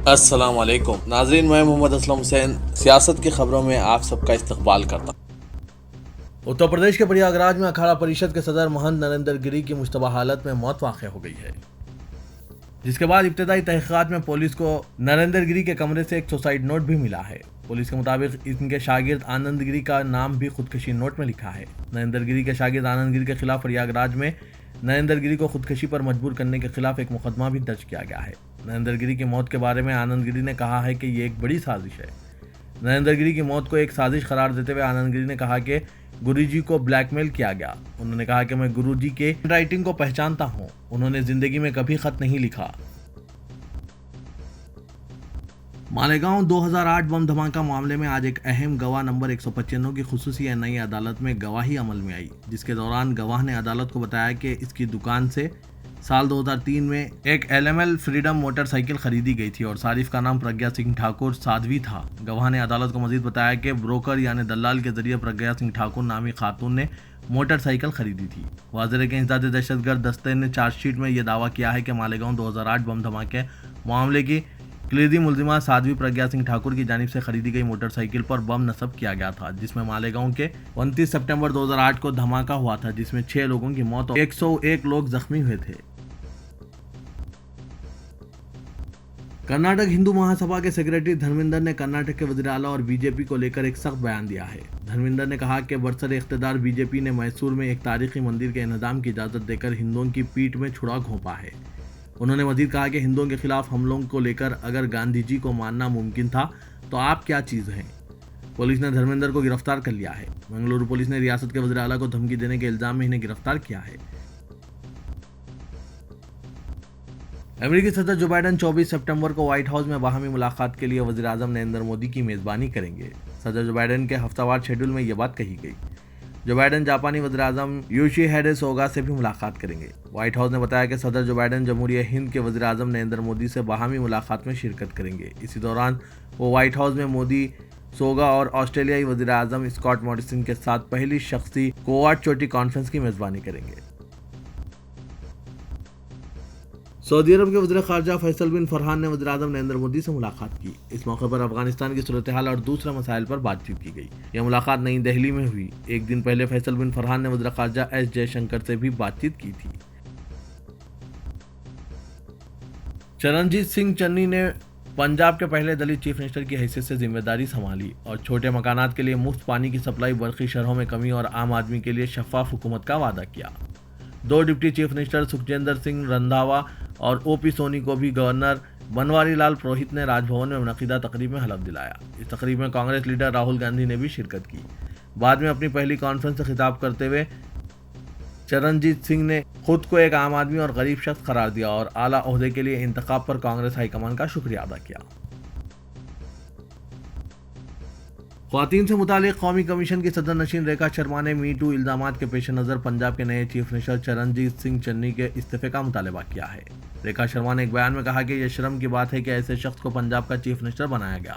السلام علیکم ناظرین، میں محمد اسلم حسین سیاست کی خبروں میں آپ سب کا استقبال کرتا ہوں۔ اتر پردیش کے پریاگراج میں اکھاڑا پریشد کے صدر مہنت نریندر گری کی مشتبہ حالت میں موت واقع ہو گئی ہے، جس کے بعد ابتدائی تحقیقات میں پولیس کو نریندر گری کے کمرے سے ایک سوسائیڈ نوٹ بھی ملا ہے۔ پولیس کے مطابق ان کے شاگرد آنند گری کا نام بھی خودکشی نوٹ میں لکھا ہے۔ نریندر گری کے شاگرد آنند گری کے خلاف پریاگراج میں نریندر گری کو خودکشی پر مجبور کرنے کے خلاف ایک مقدمہ بھی درج کیا گیا ہے۔ نریندر گری کی موت کے بارے میں آنند گری نے کہا ہے کہ یہ ایک بڑی سازش ہے۔ نریندر گری کی موت کو ایک سازش قرار دیتے ہوئے آنند گری نے کہا کہ گرو جی کو بلیک میل کیا گیا۔ انہوں نے کہا کہ میں گرو جی کے ہینڈ رائٹنگ کو پہچانتا ہوں، انہوں نے زندگی میں کبھی خط نہیں لکھا۔ مالیگاؤں 2008 بم دھماکہ معاملے میں آج ایک اہم گواہ نمبر 195 کی خصوصی نئی عدالت میں گواہی عمل میں آئی، جس کے دوران گواہ نے عدالت کو بتایا کہ اس کی دکان سے سال 2003 میں ایک LML فریڈم موٹر سائیکل خریدی گئی تھی اور صارف کا نام پرگیا سنگھ ٹھاکر سادھوی تھا۔ گواہ نے عدالت کو مزید بتایا کہ بروکر یعنی دلال کے ذریعے پرگیا سنگھ ٹھاکر نامی خاتون نے موٹر سائیکل خریدی تھی۔ واضح ہے کہ انسداد دہشت گرد دستے نے چارج شیٹ میں یہ دعویٰ کیا ہے کہ مالیگاؤں 2008 بم دھماکے معاملے کی کلیدی ملزمہ سادھوی پرگیا سنگھ ٹھاکر کی جانب سے خریدی گئی موٹر سائیکل پر بم نصب کیا گیا تھا، جس میں مالیگاؤں کے 29 سپٹمبر 2008 کو دھماکہ ہوا تھا، جس میں 6 لوگوں کی موت اور 101 لوگ زخمی ہوئے تھے۔ کرناٹک ہندو مہا سبھا کے سیکریٹری دھرمیندر نے کرناٹک کے وزیر اعلیٰ اور BJP کو لے کر ایک سخت بیان دیا ہے۔ دھرمیندر نے کہا کہ برسر اقتدار BJP نے میسور میں ایک تاریخی مندر کے انہدام کی اجازت دے کر ہندوؤں کی پیٹھ میں چھڑا گھونپا ہے۔ انہوں نے مزید کہا کہ ہندوؤں کے خلاف حملوں کو لے کر اگر گاندھی جی کو ماننا ممکن تھا تو آپ کیا چیز ہیں۔ پولیس نے دھرمیندر کو گرفتار کر لیا ہے۔ بنگلورو پولیس نے ریاست کے وزیر اعلیٰ کو دھمکی دینے کے الزام میں انہیں گرفتار کیا ہے۔ امریکی صدر جو بائیڈن 24 سپٹمبر کو وائٹ ہاؤس میں باہمی ملاقات کے لیے وزیر اعظم نریندر مودی کی میزبانی کریں گے۔ صدر جو بائیڈن کے ہفتہ وار شیڈول میں یہ بات کہی گئی۔ جو بائیڈن جاپانی وزیر اعظم یوشیہیڈے سوگا سے بھی ملاقات کریں گے۔ وائٹ ہاؤس نے بتایا کہ صدر جو بائیڈن جمہوریہ ہند کے وزیر اعظم نریندر مودی سے باہمی ملاقات میں شرکت کریں گے۔ اسی دوران وہ وائٹ ہاؤس میں مودی، سوگا اور آسٹریلیائی وزیر اعظم اسکاٹ موریسن کے ساتھ پہلی شخصی کوواڈ چوٹی کانفرنس کی میزبانی کریں گے۔ سعودی عرب کے وزیر خارجہ فیصل بن فرحان نے وزیر اعظم نریندر مودی سے ملاقات کی۔ اس موقع پر افغانستان کی صورتحال اور دوسرے مسائل پر بات چیت کی گئی۔ یہ ملاقات نئی دہلی میں ہوئی۔ ایک دن پہلے فیصل بن فرحان نے وزیر خارجہ ایس جے شنکر سے بھی بات چیت کی تھی۔ چرنجیت سنگھ چنی نے پنجاب کے پہلے دلت چیف منسٹر کی حیثیت سے ذمہ داری سنبھالی اور چھوٹے مکانات کے لیے مفت پانی کی سپلائی، برقی شرحوں میں کمی اور عام آدمی کے لیے شفاف حکومت کا وعدہ کیا۔ دو deputy chief minister Sukhjinder Singh Randhawa اور OP سونی کو بھی گورنر بنواری لال پروہت نے راج بھون میں منعقدہ تقریب میں حلف دلایا۔ اس تقریب میں کانگریس لیڈر راہل گاندھی نے بھی شرکت کی۔ بعد میں اپنی پہلی کانفرنس سے خطاب کرتے ہوئے چرنجیت سنگھ نے خود کو ایک عام آدمی اور غریب شخص قرار دیا اور اعلیٰ عہدے کے لیے انتخاب پر کانگریس ہائی کمان کا شکریہ ادا کیا۔ خواتین سے متعلق قومی کمیشن کی صدر نشین ریکھا شرما نے می ٹو الزامات کے پیش نظر پنجاب کے نئے چیف منسٹر چرنجیت سنگھ چنی کے استعفے کا مطالبہ کیا ہے۔ ریکھا شرما نے ایک بیان میں کہا کہ یہ شرم کی بات ہے کہ ایسے شخص کو پنجاب کا چیف منسٹر بنایا گیا۔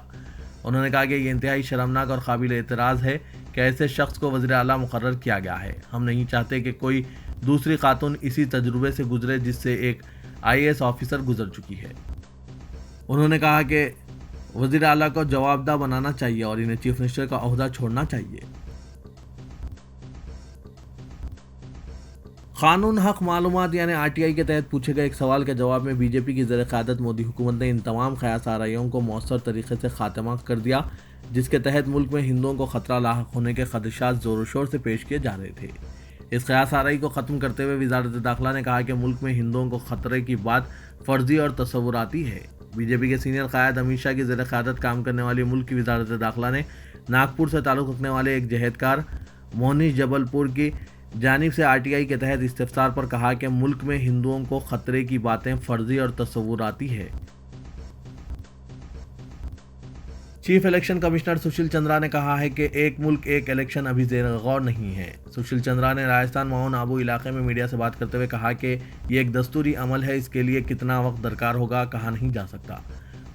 انہوں نے کہا کہ یہ انتہائی شرمناک اور قابل اعتراض ہے کہ ایسے شخص کو وزیر اعلیٰ مقرر کیا گیا ہے۔ ہم نہیں چاہتے کہ کوئی دوسری خاتون اسی تجربے سے گزرے جس سے ایک IAS آفیسر گزر چکی ہے۔ انہوں نے کہا کہ وزیر اعلیٰ کو جواب دہ بنانا چاہیے اور انہیں چیف منسٹر کا عہدہ چھوڑنا چاہیے۔ قانون حق معلومات یعنی RTI کے تحت پوچھے گئے ایک سوال کے جواب میں BJP کی زیر قیادت مودی حکومت نے ان تمام قیاس آرائیوں کو مؤثر طریقے سے خاتمہ کر دیا جس کے تحت ملک میں ہندوؤں کو خطرہ لاحق ہونے کے خدشات زور و شور سے پیش کیے جا رہے تھے۔ اس قیاس آرائی کو ختم کرتے ہوئے وزارت داخلہ نے کہا کہ ملک میں ہندوؤں کو خطرے کی بات فرضی اور تصوراتی ہے۔ BJP کے سینئر قائد امت شاہ کی زیر قیادت کام کرنے والی ملک کی وزارت داخلہ نے ناگپور سے تعلق رکھنے والے ایک جہیدکار مونیش جبل پور کی جانب سے RTI کے تحت استفسار پر کہا کہ ملک میں ہندوؤں کو خطرے کی باتیں فرضی اور تصوراتی ہے۔ Chief election commissioner Sushil Chandra نے کہا ہے کہ ایک ملک ایک الیکشن ابھی زیر غور نہیں ہے۔ سشیل چندرا نے راجستھان ماؤنٹ آبو علاقے میں میڈیا سے بات کرتے ہوئے کہا کہ یہ ایک دستوری عمل ہے، اس کے لیے کتنا وقت درکار ہوگا کہا نہیں جا سکتا۔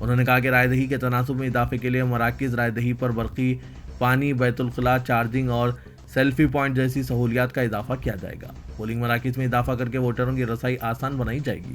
انہوں نے کہا کہ رائے دہی کے تناسب میں اضافے کے لیے مراکز رائے دہی پر برقی، پانی، بیت الخلاء، چارجنگ اور سیلفی پوائنٹ جیسی سہولیات کا اضافہ کیا جائے گا۔ پولنگ مراکز میں اضافہ کر کے ووٹروں کی رسائی آسان بنائی جائے گی۔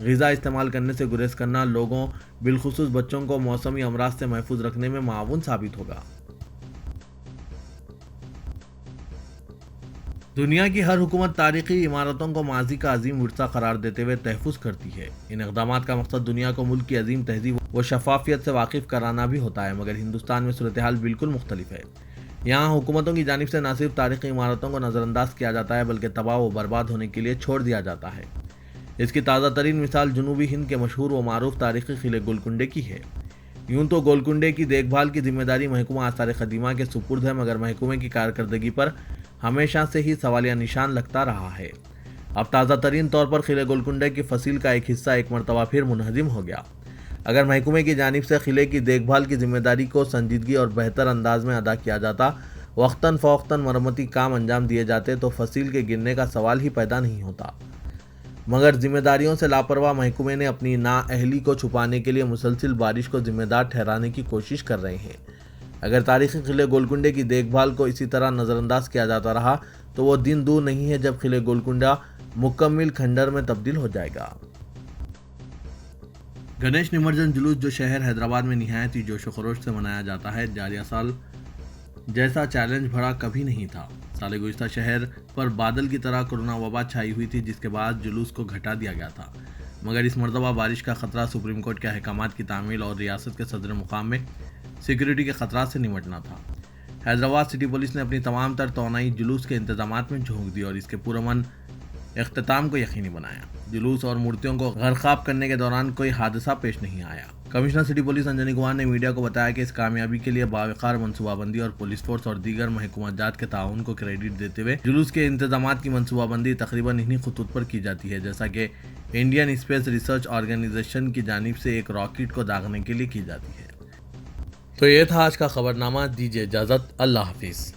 غذا استعمال کرنے سے گریز کرنا لوگوں بالخصوص بچوں کو موسمی امراض سے محفوظ رکھنے میں معاون ثابت ہوگا۔ دنیا کی ہر حکومت تاریخی عمارتوں کو ماضی کا عظیم ورثہ قرار دیتے ہوئے تحفظ کرتی ہے۔ ان اقدامات کا مقصد دنیا کو ملک کی عظیم تہذیب و شفافیت سے واقف کرانا بھی ہوتا ہے، مگر ہندوستان میں صورتحال بالکل مختلف ہے۔ یہاں حکومتوں کی جانب سے نہ صرف تاریخی عمارتوں کو نظر انداز کیا جاتا ہے بلکہ تباہ و برباد ہونے کے لیے چھوڑ دیا جاتا ہے۔ اس کی تازہ ترین مثال جنوبی ہند کے مشہور و معروف تاریخی قلعے گولکنڈے کی ہے۔ یوں تو گولکنڈے کی دیکھ بھال کی ذمہ داری محکمہ آثار قدیمہ کے سپرد ہے، مگر محکمے کی کارکردگی پر ہمیشہ سے ہی سوالیہ نشان لگتا رہا ہے۔ اب تازہ ترین طور پر قلعے گولکنڈے کی فصیل کا ایک حصہ ایک مرتبہ پھر منہدم ہو گیا۔ اگر محکمے کی جانب سے قلعے کی دیکھ بھال کی ذمہ داری کو سنجیدگی اور بہتر انداز میں ادا کیا جاتا، وقتاً فوقتاً مرمتی کام انجام دیے جاتے تو فصیل کے گرنے کا سوال ہی پیدا نہیں ہوتا، مگر ذمہ داریوں سے لاپرواہ محکمے نے اپنی نااہلی کو چھپانے کے لیے مسلسل بارش کو ذمہ دار ٹھہرانے کی کوشش کر رہے ہیں۔ اگر تاریخی قلعے گولکنڈے کی دیکھ بھال کو اسی طرح نظر انداز کیا جاتا رہا تو وہ دن دور نہیں ہے جب قلعے گولکنڈہ مکمل کھنڈر میں تبدیل ہو جائے گا۔ گنیش نمجن جلوس جو شہر حیدرآباد میں نہایت ہی جوش و خروش سے منایا جاتا ہے، جاریہ سال جیسا چیلنج بھرا کبھی نہیں تھا۔ سال گزشتہ شہر پر بادل کی طرح کورونا وبا چھائی ہوئی تھی، جس کے بعد جلوس کو گھٹا دیا گیا تھا، مگر اس مرتبہ بارش کا خطرہ سپریم کورٹ کے احکامات کی تعمیل اور ریاست کے صدر مقام میں سیکیورٹی کے خطرات سے نمٹنا تھا۔ حیدرآباد سٹی پولیس نے اپنی تمام تر توانائی جلوس کے انتظامات میں جھونک دی اور اس کے پرامن اختتام کو یقینی بنایا۔ جلوس اور مورتیوں کو غرقاب کرنے کے دوران کوئی حادثہ پیش نہیں آیا۔ Commissioner city police Anjani Kumar نے میڈیا کو بتایا کہ اس کامیابی کے لیے باوقار منصوبہ بندی اور پولیس فورس اور دیگر محکمہ جات کے تعاون کو کریڈٹ دیتے ہوئے جلوس کے انتظامات کی منصوبہ بندی تقریباً انہی خطوط پر کی جاتی ہے جیسا کہ انڈین اسپیس ریسرچ آرگنائزیشن کی جانب سے ایک راکٹ کو داغنے کے لیے کی جاتی ہے۔ تو یہ تھا آج کا خبرنامہ، دیجیے اجازت، اللہ حافظ۔